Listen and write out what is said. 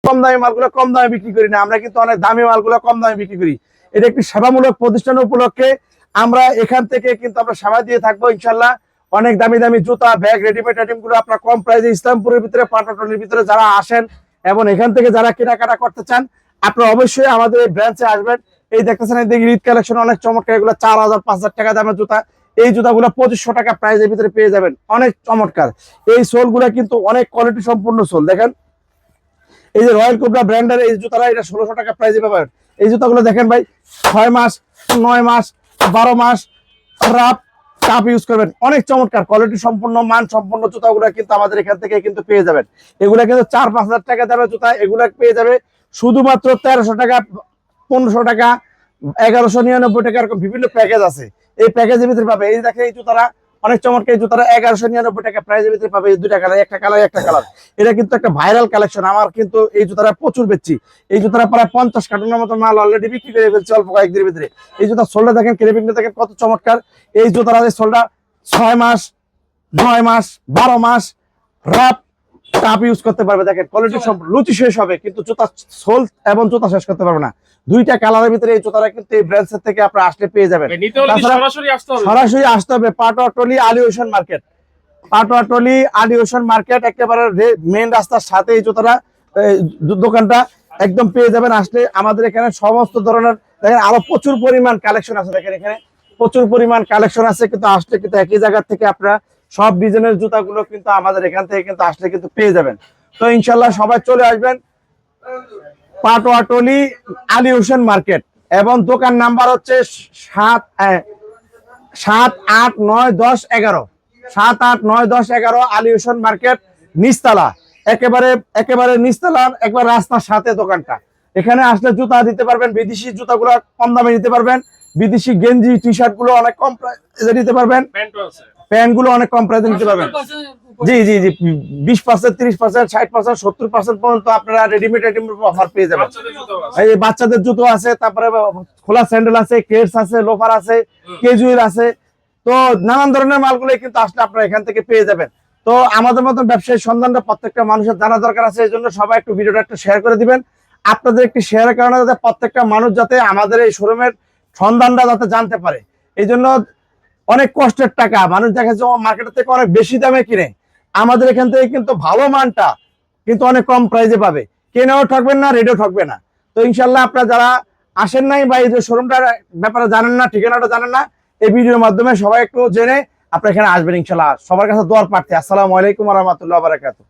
কম দামি মালগুলো কম দামে বিক্রি করি না, আমরা কিন্তু অনেক দামি মালগুলো কম দামে বিক্রি করি। এটা একটি সেবামূলক প্রতিষ্ঠান উপলক্ষে আমরা এখান থেকে কিন্তু আমরা সেবা দিয়ে থাকবো ইনশাল্লাহ। অনেক দামি দামি জুতা, ব্যাগ, রেডিমেড আইটেম গুলো আপনার কম প্রাইসে ইসলামপুরের ভিতরে, পাটাটলির ভিতরে যারা আসেন এবং এখান থেকে যারা কেনাকাটা করতে চান, আপনারা অবশ্যই আমাদের এই ব্রাঞ্চে আসবেন। এই দেখতেছেন এদিকে ঈদ কালেকশন অনেক চমৎকার, এগুলো 4000 5000 টাকা দামের জুতা। এই জুতাগুলো 2500 টাকা প্রাইসের ভিতরে পেয়ে যাবেন, অনেক চমৎকার। এই সোলগুলো কিন্তু অনেক কোয়ালিটি সম্পূর্ণ সোল। দেখেন এই যে রয়্যাল কোবরা ব্র্যান্ডের এই জুতাটা, এটা 1600 টাকা প্রাইসে পাবেন। এই জুতাগুলো দেখেন ভাই, 6 মাস 9 মাস 12 মাস রাফ টাপ ইউজ করবেন, অনেক চমৎকার কোয়ালিটি সম্পূর্ণ মান সম্পূর্ণ জুতাগুলো কিন্তু আমাদের এখান থেকে কিন্তু পেয়ে যাবেন। এগুলা কিন্তু 4-5000 টাকা দামের জুতা, এগুলা পেয়ে যাবে শুধুমাত্র 1300 টাকা, 1500 টাকা, 1199 টাকা, এরকম বিভিন্ন প্যাকেজ আছে। এই প্যাকেজের ভিতরে পাবে, এই দেখেন এই জুতারা অনেক চমৎকার, এই জুতারা 1199 টাকা প্রাইসের ভিতরে পাবে। এই দুইটা কালার, একটা কালার একটা কালার। এটা কিন্তু একটা ভাইরাল কালেকশন, আমার কিন্তু এই জুতারা প্রচুর বেচছি। এই জুতারা প্রায় 50 কার্টনের মতো মাল অলরেডি বিক্রি করে ফেলছি অল্প কয়েকদিনের ভিতরে। এই জুতা সোলটা দেখেন, ক্রেপিংটা দেখেন কত চমৎকার। এই জুতারা সোলটা 6 মাস 9 মাস 12 মাস রাফ টাপ ইউজ করতে পারবে। দেখেন কোয়ালিটি সব লুচি শেষ হবে, কিন্তু জুতা সোল এবং জুতা শেষ করতে পারবে না। দুইটা কালারের ভিতরে এই জুতাটা কিন্তু এই ব্র্যান্ডের থেকে আপনারা আসলে পেয়ে যাবেন। সরাসরি আসতে হবে পাটোয়াটলি আলী হোসেন মার্কেট, পাটোয়াটলি আলী হোসেন মার্কেট একেবারে মেইন রাস্তার সাথে এই জুতাটা দোকানটা একদম পেয়ে যাবেন। আসলে আমাদের এখানে সমস্ত ধরনের দেখেন আরো প্রচুর পরিমাণ কালেকশন আছে। দেখেন এখানে প্রচুর পরিমাণ কালেকশন আছে, কিন্তু আসলে কিন্তু একই জায়গা থেকে আপনারা সব ডিজাইনের জুতাগুলো কিন্তু আমাদের এখান থেকে কিন্তু আসলে কিন্তু পেয়ে যাবেন। তো ইনশাল্লাহ সবাই চলে আসবেন পাটোয়াটলি আলী হোসেন মার্কেট, এবং দোকান নাম্বার হচ্ছে 7 8 9 10 11 7 8 9 10 11 আলী হোসেন মার্কেট নিচতলা, একেবারে নিচতলার একবার রাস্তার সাথে দোকানটা। এখানে আসলে জুতা দিতে পারবেন, বিদেশি জুতাগুলো কম দামে নিতে পারবেন, বিদেশি গেঞ্জি টি শার্ট গুলো অনেক কম প্রাইসে নিতে পারবেন, প্যান্ট গুলো অনেক কম প্রাইসে নিতে পারবেন। জি জি জি 20% 30% 60% 70% পর্যন্ত আপনারা রেডিমেড আইটেম অফার পেয়ে যাবেন। এই বাচ্চাদের জুতো আছে, তারপরে খোলা স্যান্ডেল আছে, কেটস আছে, লোফার আছে, ক্যাজুয়াল আছে। তো নানান ধরনের মালগুলো কিন্তু আসলে আপনারা এখান থেকে পেয়ে যাবেন। তো আমাদের মতন ব্যবসায়ী সন্ধানটা প্রত্যেকটা মানুষের জানা দরকার আছে, এই জন্য সবাই একটু ভিডিওটা একটু শেয়ার করে দিবেন। আপনাদের একটি শেয়ারের কারণে যাতে প্রত্যেকটা মানুষ যাতে আমাদের এই শোরুমের সন্ধানটা যাতে জানতে পারে। এই জন্য অনেক কষ্টের টাকা মানুষ দেখা যাচ্ছে মার্কেটের থেকে অনেক বেশি দামে কিনে, আমাদের এখান থেকে কিন্তু ভালো মানটা কিন্তু অনেক কম প্রাইসে পাবে। কেনাও ঠকবেন না, রেডিও ঠকবে না। তো ইনশাল্লাহ আপনারা যারা আসেন নাই বা এই যে শোরুমটার ব্যাপারে জানেন না, ঠিকানাটা জানেন না, এই ভিডিওর মাধ্যমে সবাই একটু জেনে আপনারা এখানে আসবেন ইনশাল্লাহ। সবার কাছে দোয়ার প্রার্থী। আসসালামু আলাইকুম ওয়া রাহমাতুল্লাহি ওয়া বারাকাতুহু।